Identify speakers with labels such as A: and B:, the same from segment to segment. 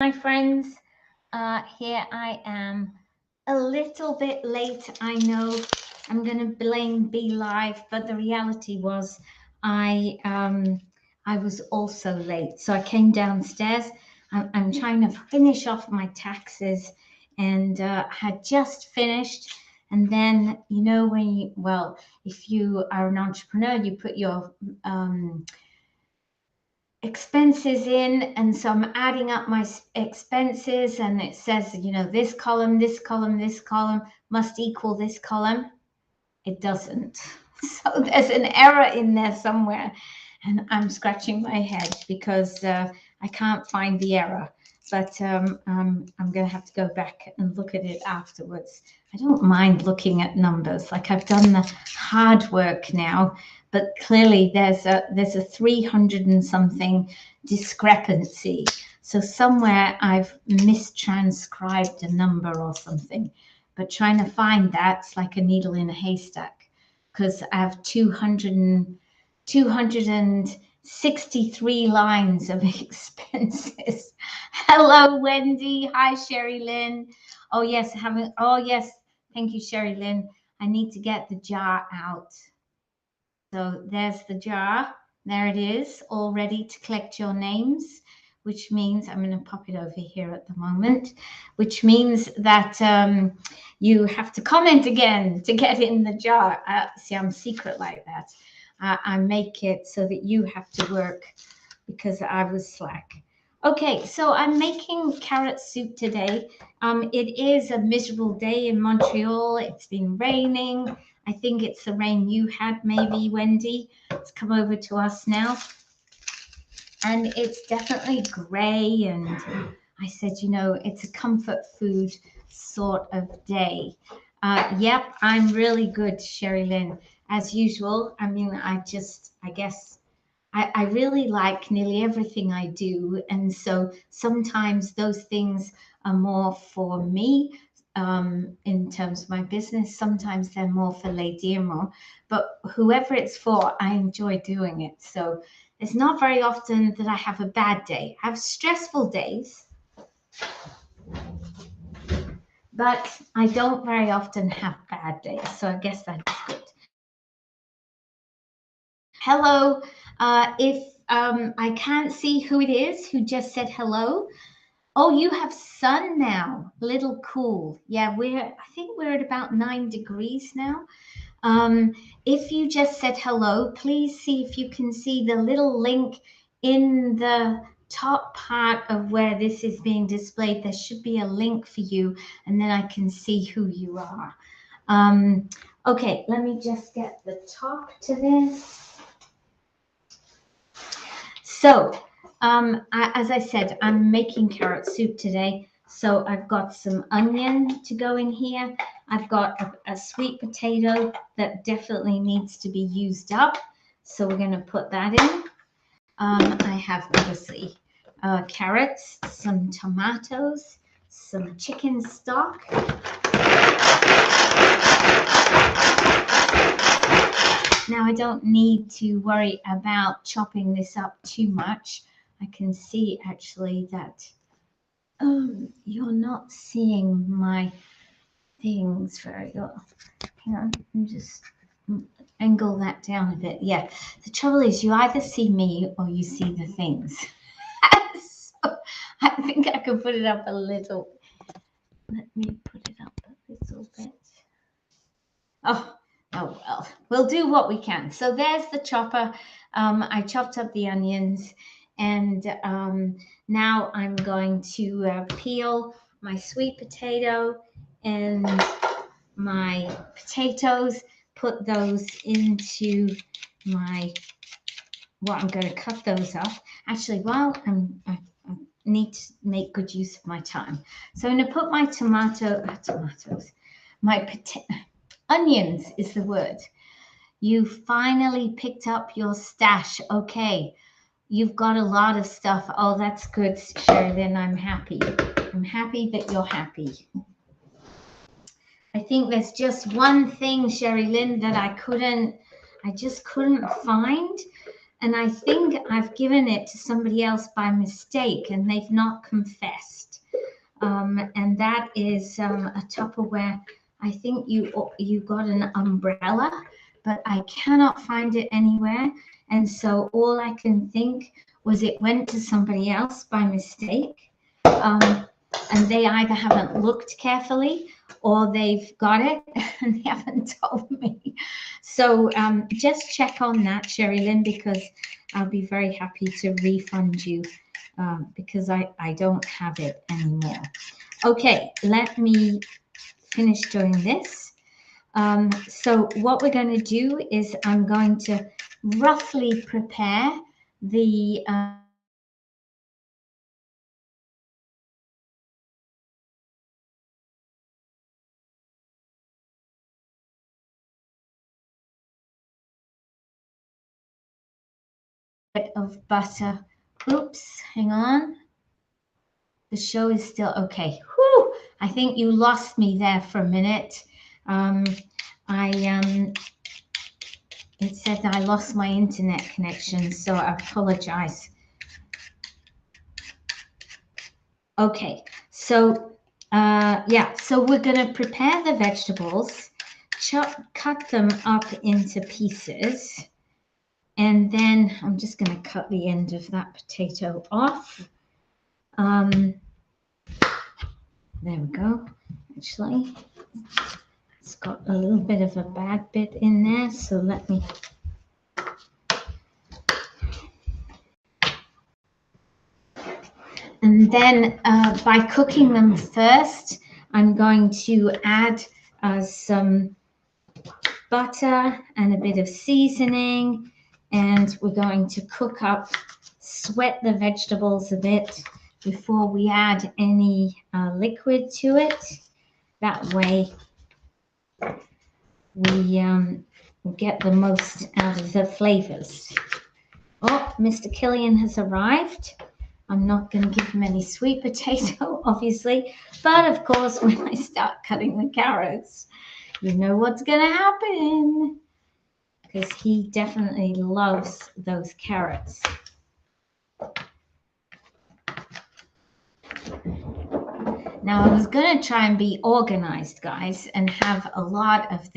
A: My friends, here I am, a little bit late. I know I'm going to blame Be Live, but the reality was I was also late. So I came downstairs. I'm trying to finish off my taxes, and had just finished. And then when if you are an entrepreneur, you put your expenses in, and so I'm adding up my expenses, and it says this column, this column, this column must equal this column. It doesn't. So there's an error in there somewhere, and I'm scratching my head because I can't find the error. But I'm going to have to go back and look at it afterwards. I don't mind looking at numbers, like I've done the hard work now, but clearly there's a 300 and something discrepancy. So somewhere I've mistranscribed a number or something, but trying to find that's like a needle in a haystack, because I have 263 lines of expenses. Hello, Wendy. Hi, Sherry Lynn. Oh yes, thank you, Sherry Lynn. I need to get the jar out. So there's the jar. There it is, all ready to collect your names, which means I'm going to pop it over here at the moment, which means that you have to comment again to get in the jar. See, I'm secret like that. I make it so that you have to work because I was slack. Okay, so I'm making carrot soup today. It is a miserable day in Montreal. It's been raining. I think it's the rain you had, maybe, Wendy. It's come over to us now. And it's definitely grey. And I said, it's a comfort food sort of day. Yep, I'm really good, Sherry Lynn, as usual. I mean, I guess I really like nearly everything I do. And so sometimes those things are more for me in terms of my business. Sometimes they're more for Lady Irma, but whoever it's for, I enjoy doing it. So it's not very often that I have a bad day. I have stressful days, but I don't very often have bad days. So I guess that's good. Hello. If I can't see who it is who just said hello. Oh, you have sun now. Little cool. Yeah, I think we're at about 9 degrees now. If you just said hello, please see if you can see the little link in the top part of where this is being displayed. There should be a link for you, and then I can see who you are. Okay, let me just get the top to this. So, as I said, I'm making carrot soup today. So I've got some onion to go in here. I've got a sweet potato that definitely needs to be used up. So we're going to put that in. I have obviously carrots, some tomatoes, some chicken stock. Now I don't need to worry about chopping this up too much. I can see actually that you're not seeing my things very well. Hang on, I'm just angle that down a bit. Yeah, the trouble is you either see me or you see the things. So I think I can put it up a little. Let me put it up a little bit. Oh well, we'll do what we can. So there's the chopper. I chopped up the onions, and now I'm going to peel my sweet potato and my potatoes, put those into I'm going to cut those up. Actually, while I need to make good use of my time. So I'm going to put my onions is the word. You finally picked up your stash. Okay. You've got a lot of stuff. Oh, that's good, Sherry. Then I'm happy. I'm happy that you're happy. I think there's just one thing, Sherry Lynn, that I just couldn't find. and I think I've given it to somebody else by mistake, and they've not confessed. And that is a Tupperware. I think you got an umbrella, but I cannot find it anywhere. And so all I can think was it went to somebody else by mistake. And they either haven't looked carefully or they've got it and they haven't told me. So just check on that, Sherry Lynn, because I'll be very happy to refund you because I don't have it anymore. Okay, let me finish doing this. So what we're going to do is I'm going to roughly prepare the bit of butter. Oops, hang on. The show is still okay. Whew, I think you lost me there for a minute. It said that I lost my internet connection, so I apologize. Okay, so yeah, so we're going to prepare the vegetables, cut them up into pieces, and then I'm just going to cut the end of that potato off. There we go. Actually, it's got a little bit of a bad bit in there, so let me. And then by cooking them first, I'm going to add some butter and a bit of seasoning, and we're going to cook up, sweat the vegetables a bit before we add any liquid to it. That way we get the most out of the flavors. Oh, Mr. Killian has arrived. I'm not going to give him any sweet potato, obviously, but of course, when I start cutting the carrots, you know what's going to happen, because he definitely loves those carrots. Now, I was going to try and be organized, guys, and have a lot of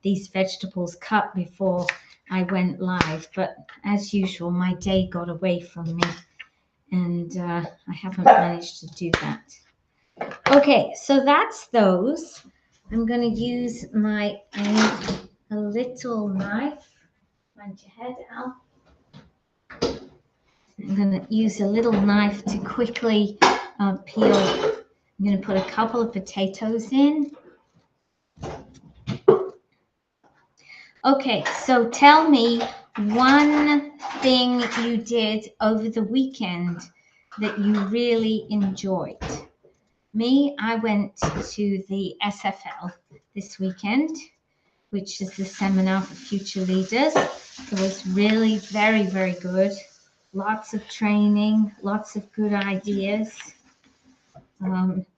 A: these vegetables cut before I went live, but as usual, my day got away from me, and I haven't managed to do that. Okay, so that's those. I'm going to use a little knife. Mind your head, Al. I'm going to use a little knife to quickly peel. I'm going to put a couple of potatoes in. Okay, so tell me one thing you did over the weekend that you really enjoyed. Me, I went to the SFL this weekend, which is the Seminar for Future Leaders. It was really very, very good. Lots of training, lots of good ideas.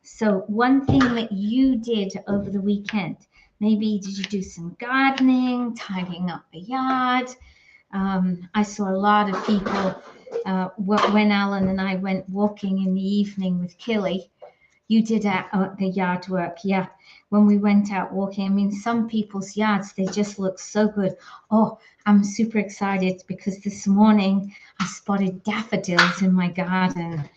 A: So one thing that you did over the weekend, maybe did you do some gardening, tidying up the yard? I saw a lot of people when Alan and I went walking in the evening with Killy. You did the yard work, yeah. When we went out walking, I mean, some people's yards, they just look so good. Oh, I'm super excited because this morning I spotted daffodils in my garden.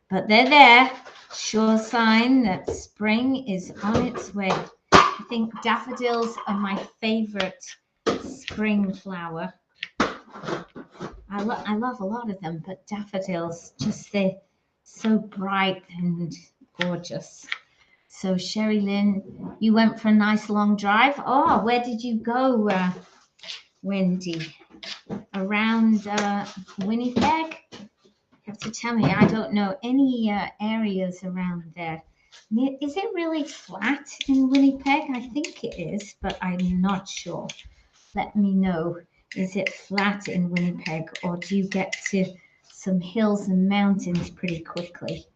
A: But they're there, sure sign that spring is on its way. I think daffodils are my favorite spring flower. I love a lot of them, but daffodils, just they're so bright and gorgeous. So Sherry Lynn, you went for a nice long drive. Oh, where did you go, Wendy? Around Winnipeg? You have to tell me. I don't know any areas around there. Is it really flat in Winnipeg? I think it is, but I'm not sure. Let me know. Is it flat in Winnipeg, or do you get to some hills and mountains pretty quickly?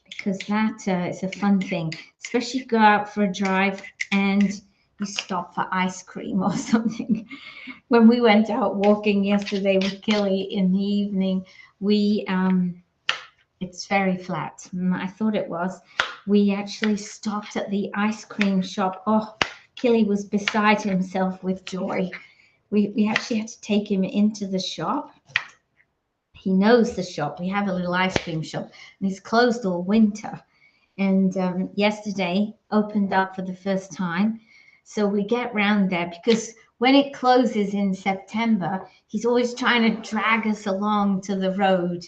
A: Because that is a fun thing, especially if you go out for a drive and you stop for ice cream or something. When we went out walking yesterday with Killy in the evening, we it's very flat. I thought it was. We actually stopped at the ice cream shop. Oh, Killy was beside himself with joy. We actually had to take him into the shop. He knows the shop. We have a little ice cream shop, and it's closed all winter. And yesterday opened up for the first time. So we get round there because when it closes in September, he's always trying to drag us along to the road,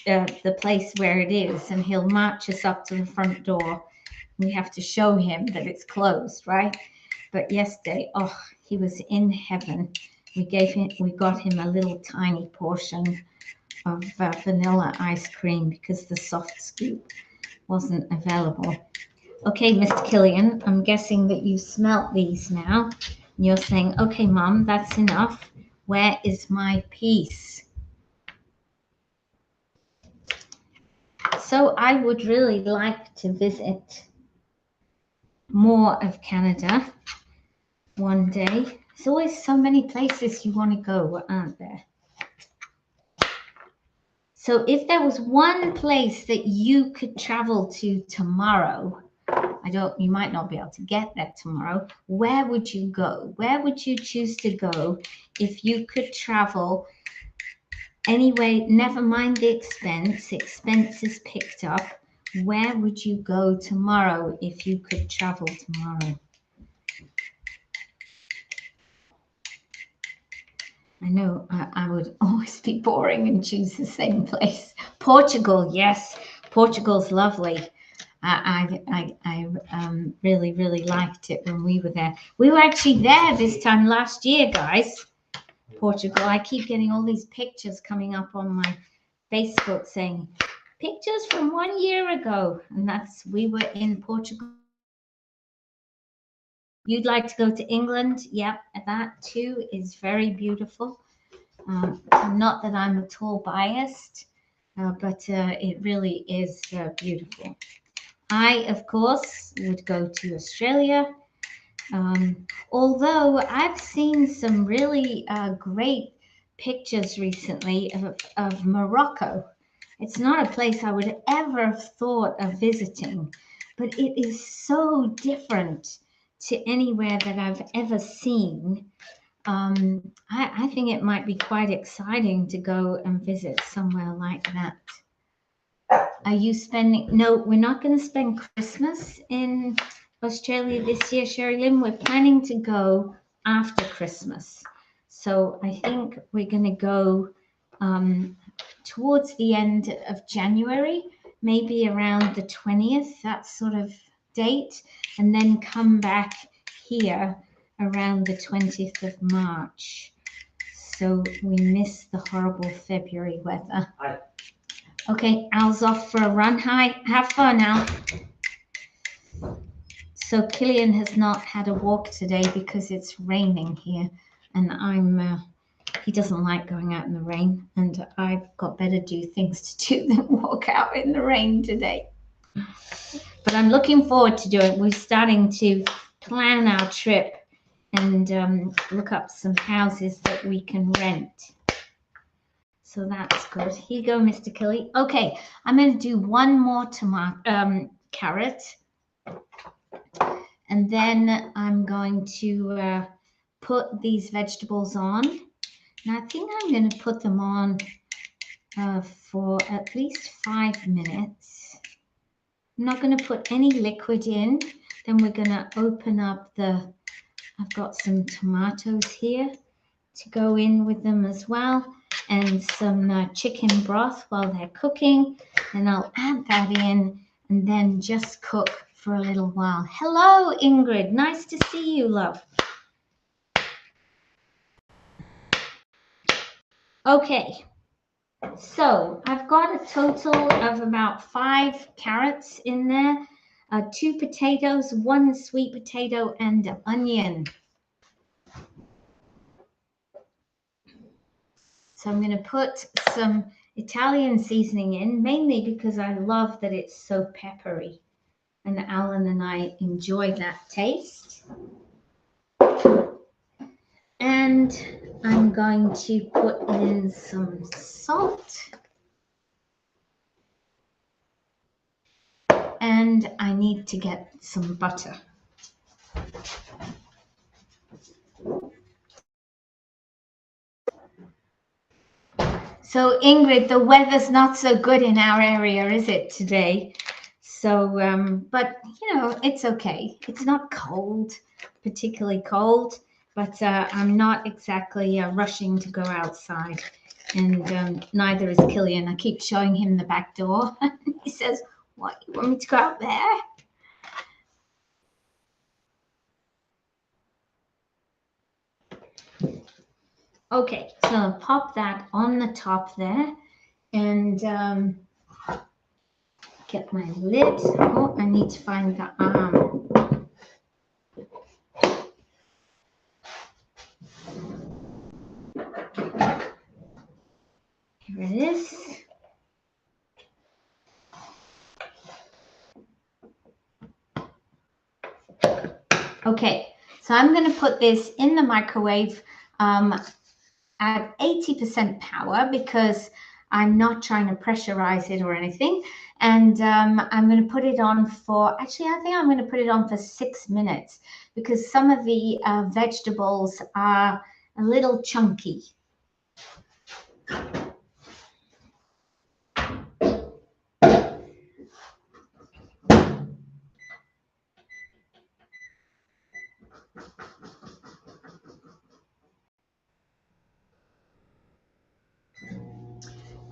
A: the place where it is, and he'll march us up to the front door. We have to show him that it's closed, right? But yesterday, oh, he was in heaven. We got him a little tiny portion of vanilla ice cream because the soft scoop wasn't available. Okay, Mr. Killian, I'm guessing that you smelt these now. And you're saying, okay, Mom, that's enough. Where is my piece? So I would really like to visit more of Canada one day. There's always so many places you want to go, aren't there? So if there was one place that you could travel to tomorrow, you might not be able to get there tomorrow. Where would you go? Where would you choose to go if you could travel anyway? Never mind the expense. Expense is picked up. Where would you go tomorrow if you could travel tomorrow? I know I would always be boring and choose the same place. Portugal, yes. Portugal's lovely. I really, really liked it when we were there. We were actually there this time last year, guys. Portugal. I keep getting all these pictures coming up on my Facebook saying, pictures from 1 year ago. And we were in Portugal. You'd like to go to England? Yep, that too is very beautiful. Not that I'm at all biased, but it really is beautiful. I, of course, would go to Australia, although I've seen some really great pictures recently of Morocco. It's not a place I would ever have thought of visiting, but it is so different to anywhere that I've ever seen. I think it might be quite exciting to go and visit somewhere like that. Are you spending? No, we're not going to spend Christmas in Australia this year, Sherry Lynn. We're planning to go after Christmas. So I think we're going to go towards the end of January, maybe around the 20th, that sort of date, and then come back here around the 20th of March. So we miss the horrible February weather.
B: Hi.
A: Okay, Al's off for a run. Hi, have fun, Al. So Killian has not had a walk today because it's raining here, and he doesn't like going out in the rain, and I've got better things to do than walk out in the rain today. But I'm looking forward to doing it. We're starting to plan our trip and look up some houses that we can rent. So that's good. Here you go, Mr. Killy. Okay, I'm going to do one more carrot. And then I'm going to put these vegetables on. And I think I'm going to put them on for at least 5 minutes. I'm not going to put any liquid in. Then we're going to open up I've got some tomatoes here to go in with them as well, and some chicken broth while they're cooking. And I'll add that in and then just cook for a little while. Hello, Ingrid. Nice to see you, love. Okay, so I've got a total of about 5 carrots in there, 2 potatoes, 1 sweet potato, and an onion. So I'm going to put some Italian seasoning in, mainly because I love that it's so peppery. And Alan and I enjoy that taste. And I'm going to put in some salt. And I need to get some butter. So Ingrid, the weather's not so good in our area, is it, today? So, but you know, it's okay. It's not cold, particularly cold, but I'm not exactly rushing to go outside. And neither is Killian. I keep showing him the back door. He says, "What, you want me to go out there?" Okay, so I'll pop that on the top there, and get my lid. Oh, I need to find the arm. Here it is. Okay, so I'm going to put this in the microwave at 80% power because I'm not trying to pressurize it or anything. And I'm going to put it on for, actually, I think I'm going to put it on for 6 minutes because some of the vegetables are a little chunky.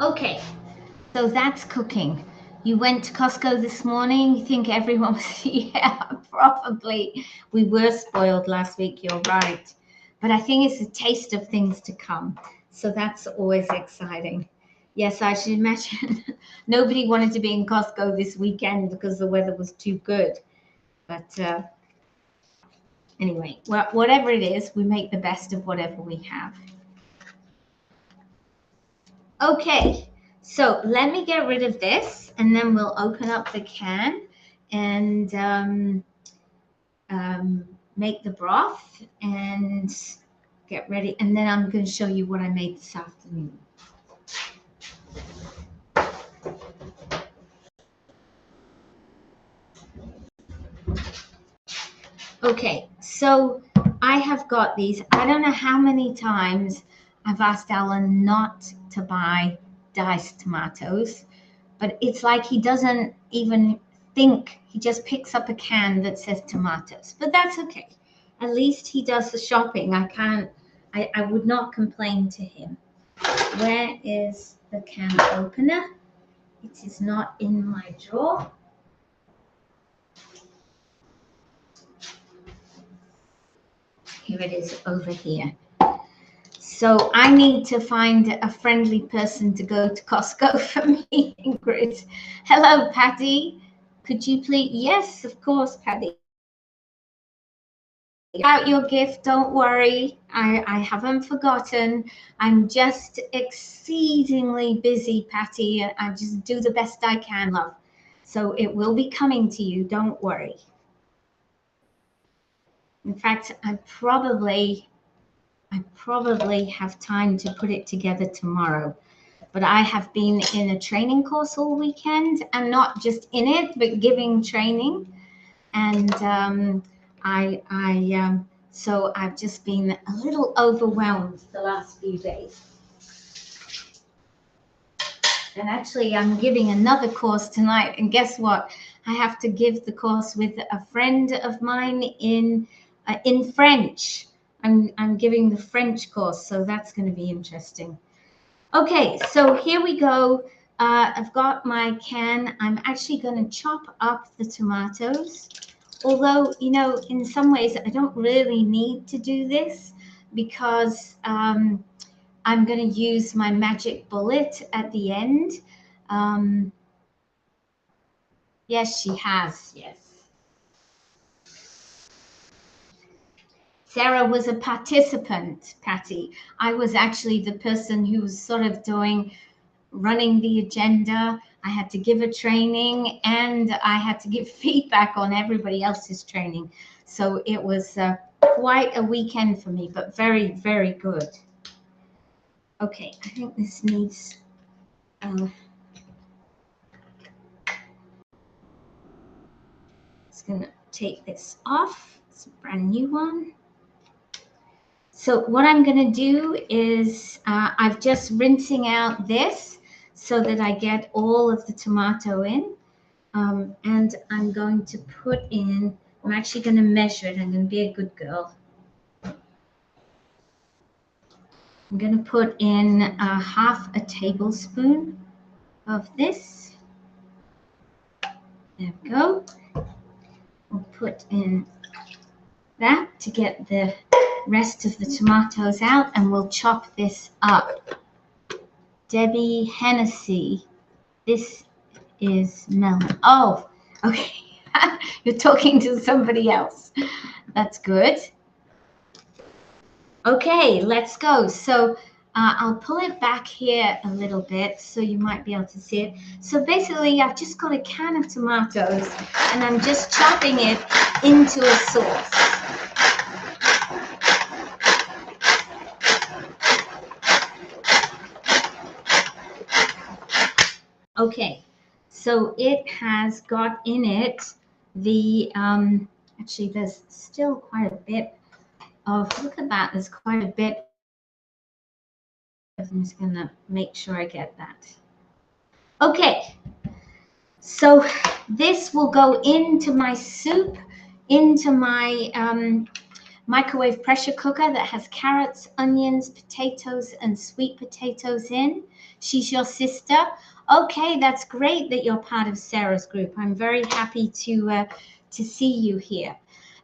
A: Okay, so that's cooking. You went to Costco this morning. You think everyone was, yeah, probably. We were spoiled last week, you're right. But I think it's a taste of things to come. So that's always exciting. Yes, I should imagine nobody wanted to be in Costco this weekend because the weather was too good. But anyway, well, whatever it is, we make the best of whatever we have. Okay, so let me get rid of this and then we'll open up the can and make the broth and get ready. And then I'm going to show you what I made this afternoon. Okay, so I have got these. I don't know how many times I've asked Alan not to buy diced tomatoes, but it's like he doesn't even think. He just picks up a can that says tomatoes, but that's okay. At least he does the shopping. I would not complain to him. Where is the can opener? It is not in my drawer. Here it is over here. So I need to find a friendly person to go to Costco for me, Ingrid. Hello, Patty. Could you please? Yes, of course, Patty. About your gift, don't worry. I haven't forgotten. I'm just exceedingly busy, Patty. I just do the best I can, love. So it will be coming to you. Don't worry. In fact, I probably have time to put it together tomorrow. But I have been in a training course all weekend, and not just in it, but giving training. And so I've just been a little overwhelmed the last few days. And actually, I'm giving another course tonight. And guess what? I have to give the course with a friend of mine in French. I'm giving the French course, so that's going to be interesting. Okay, so here we go. I've got my can. I'm actually going to chop up the tomatoes. Although, you know, in some ways, I don't really need to do this because I'm going to use my magic bullet at the end. Yes, she has. Yes. Sarah was a participant, Patty. I was actually the person who was sort of running the agenda. I had to give a training and I had to give feedback on everybody else's training. So it was quite a weekend for me, but very, very good. Okay, I think this needs just gonna take this off. It's a brand new one. So what I'm gonna do is I've just rinsing out this so that I get all of the tomato in. And I'm going to put in, I'm actually going to measure it. I'm going to be a good girl. I'm going to put in half a tablespoon of this. There we go. We'll put in that to get the rest of the tomatoes out, and we'll chop this up. Debbie Hennessy, this is melon. Oh, okay. You're talking to somebody else. That's good. Okay, let's go. So I'll pull it back here a little bit so you might be able to see it. So basically, I've just got a can of tomatoes and I'm just chopping it into a sauce. Okay, so it has got in it the, actually there's still quite a bit of, look at that, there's quite a bit. I'm just gonna make sure I get that. Okay, so this will go into my soup, into my microwave pressure cooker that has carrots, onions, potatoes, and sweet potatoes in. She's your sister. Okay, that's great that you're part of Sarah's group. I'm very happy to see you here.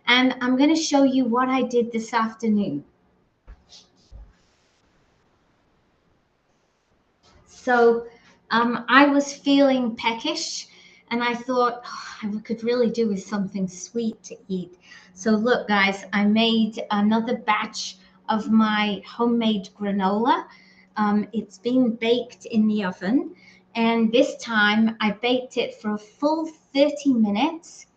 A: And I'm going to show you what I did this afternoon. So I was feeling peckish and I thought, oh, I could really do with something sweet to eat. So look, guys, I made another batch of my homemade granola. It's been baked in the oven, and this time I baked it for a full 30 minutes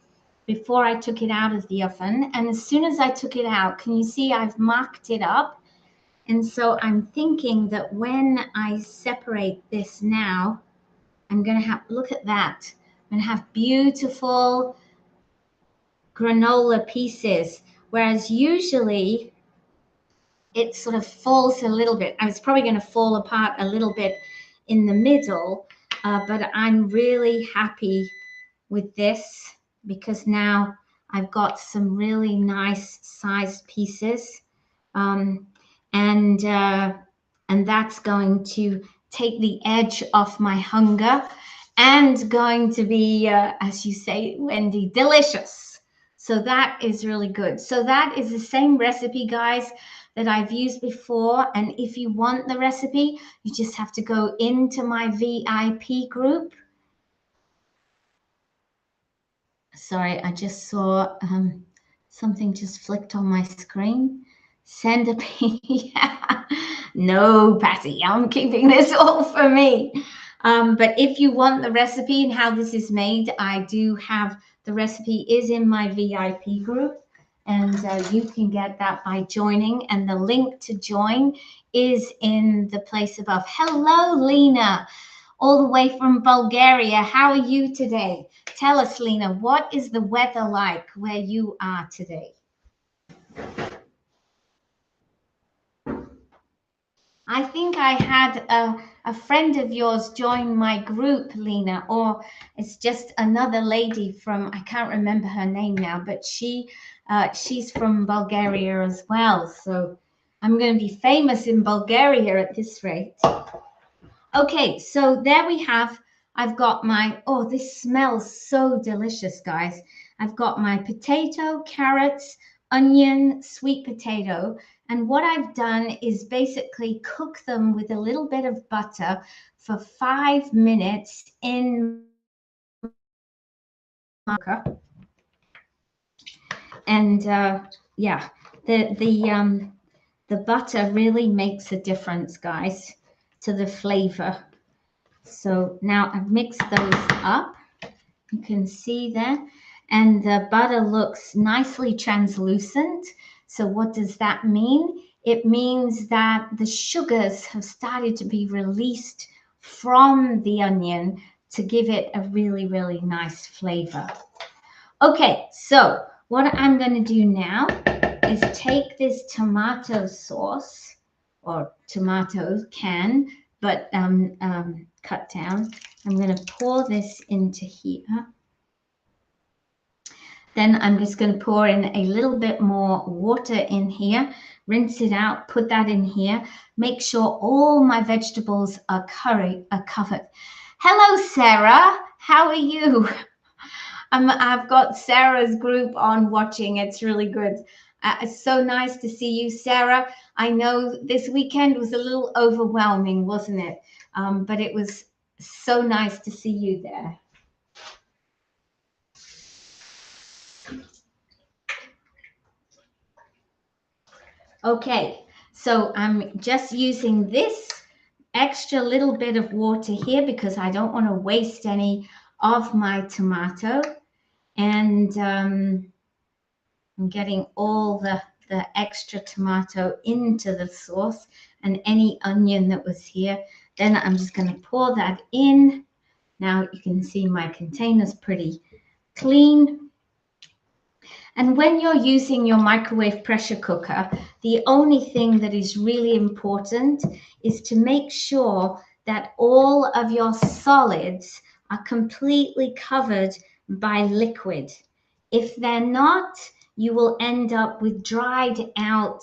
A: before I took it out of the oven. And as soon as I took it out, can you see I've marked it up? And so I'm thinking that when I separate this now, I'm going to have, look at that. I'm going to have beautiful granola pieces, whereas usually it sort of falls a little bit. It's probably going to fall apart a little bit in the middle, but I'm really happy with this because now I've got some really nice sized pieces. And that's going to take the edge off my hunger and going to be, as you say, Wendy, delicious. So that is really good. So that is the same recipe, guys, that I've used before. And if you want the recipe, you just have to go into my VIP group. Sorry, I just saw something just flicked on my screen. Send a yeah. No, Patty, I'm keeping this all for me. But if you want the recipe and how this is made, I do have the recipe is in my VIP group, and you can get that by joining. And the link to join is in the place above. Hello, Lena, all the way from Bulgaria. How are you today? Tell us, Lena, what is the weather like where you are today? I think I had a friend of yours join my group, Lena, or it's just another lady from, I can't remember her name now, but she's from Bulgaria as well. So I'm going to be famous in Bulgaria at this rate. Okay, so there we have, I've got my, oh, this smells so delicious, guys. I've got my potato, carrots, onion, sweet potato. And what I've done is basically cook them with a little bit of butter for 5 minutes in and yeah, the butter really makes a difference, guys, to the flavor. So now I've mixed those up. You can see there, and the butter looks nicely translucent. So what does that mean? It means that the sugars have started to be released from the onion to give it a really, really nice flavor. Okay, so what I'm going to do now is take this tomato sauce or tomato can, but cut down. I'm going to pour this into here. Then I'm just going to pour in a little bit more water in here, rinse it out, put that in here. Make sure all my vegetables are covered. Hello, Sarah. How are you? I've got Sarah's group on watching. It's really good. It's so nice to see you, Sarah. I know this weekend was a little overwhelming, wasn't it? But it was so nice to see you there. Okay, so I'm just using this extra little bit of water here because I don't want to waste any of my tomato. And I'm getting all the extra tomato into the sauce and any onion that was here. Then I'm just going to pour that in. Now you can see my container's pretty clean. And when you're using your microwave pressure cooker, the only thing that is really important is to make sure that all of your solids are completely covered by liquid. If they're not, you will end up with dried out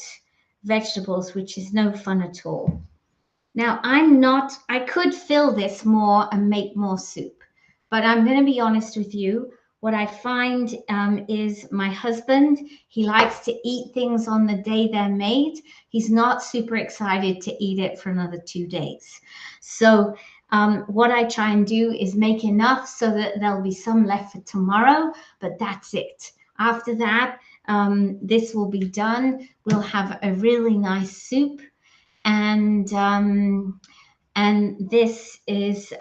A: vegetables, which is no fun at all. Now, I could fill this more and make more soup, but I'm going to be honest with you. What I find is my husband, he likes to eat things on the day they're made. He's not super excited to eat it for another 2 days. So what I try and do is make enough so that there'll be some left for tomorrow, but that's it. After that, this will be done. We'll have a really nice soup. And this is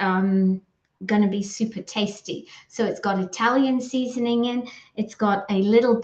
A: going to be super tasty. So it's got Italian seasoning in, it's got a little bit